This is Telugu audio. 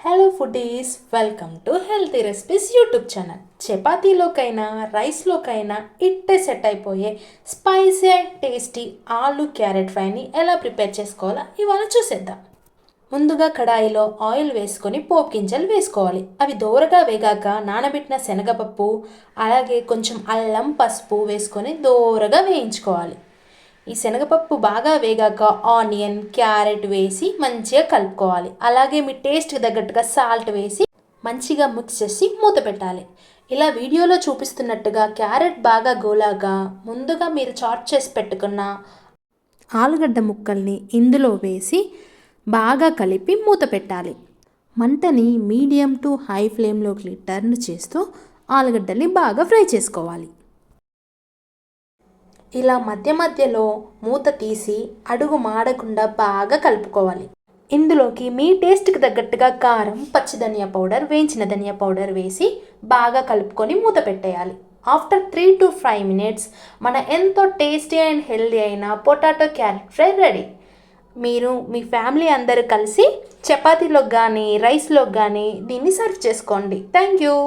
Hello foodies, welcome to healthy recipes YouTube channel. చపాతీలోకైనా రైస్లోకైనా ఇట్టే సెట్ అయిపోయే spicy and tasty aloo carrot ఫ్రైని ఎలా ప్రిపేర్ చేసుకోవాలో ఇవాళ చూసేద్దాం. ముందుగా కడాయిలో ఆయిల్ వేసుకొని పోపు గింజలు వేసుకోవాలి. అవి దోరగా వేగాక నానబెట్టిన శనగపప్పు అలాగే కొంచెం అల్లం పసుపు వేసుకొని దోరగా వేయించుకోవాలి. ఈ శనగపప్పు బాగా వేగాక ఆనియన్ క్యారెట్ వేసి మంచిగా కలుపుకోవాలి. అలాగే మీ టేస్ట్కి తగ్గట్టుగా సాల్ట్ వేసి మంచిగా మిక్స్ చేసి మూత పెట్టాలి. ఇలా వీడియోలో చూపిస్తున్నట్టుగా క్యారెట్ బాగా గోలాగా ముందుగా మీరు చాప్ చేసి పెట్టుకున్న ఆలుగడ్డ ముక్కల్ని ఇందులో వేసి బాగా కలిపి మూత పెట్టాలి. మంటని మీడియం టు హై ఫ్లేమ్లోకి టర్న్ చేస్తూ ఆలుగడ్డల్ని బాగా ఫ్రై చేసుకోవాలి. ఇలా మధ్య మధ్యలో మూత తీసి అడుగు మాడకుండా బాగా కలుపుకోవాలి. ఇందులోకి మీ టేస్ట్కి తగ్గట్టుగా కారం, పచ్చి ధనియా పౌడర్, వేయించిన ధనియా పౌడర్ వేసి బాగా కలుపుకొని మూత పెట్టేయాలి. ఆఫ్టర్ 3 to 5 minutes మన ఎంతో టేస్టీ అండ్ హెల్దీ అయిన పొటాటో క్యారెట్ ఫ్రై రెడీ. మీరు మీ ఫ్యామిలీ అందరూ కలిసి చపాతీలోకి కానీ రైస్లోకి కానీ దీన్ని సర్వ్ చేసుకోండి. Thank you.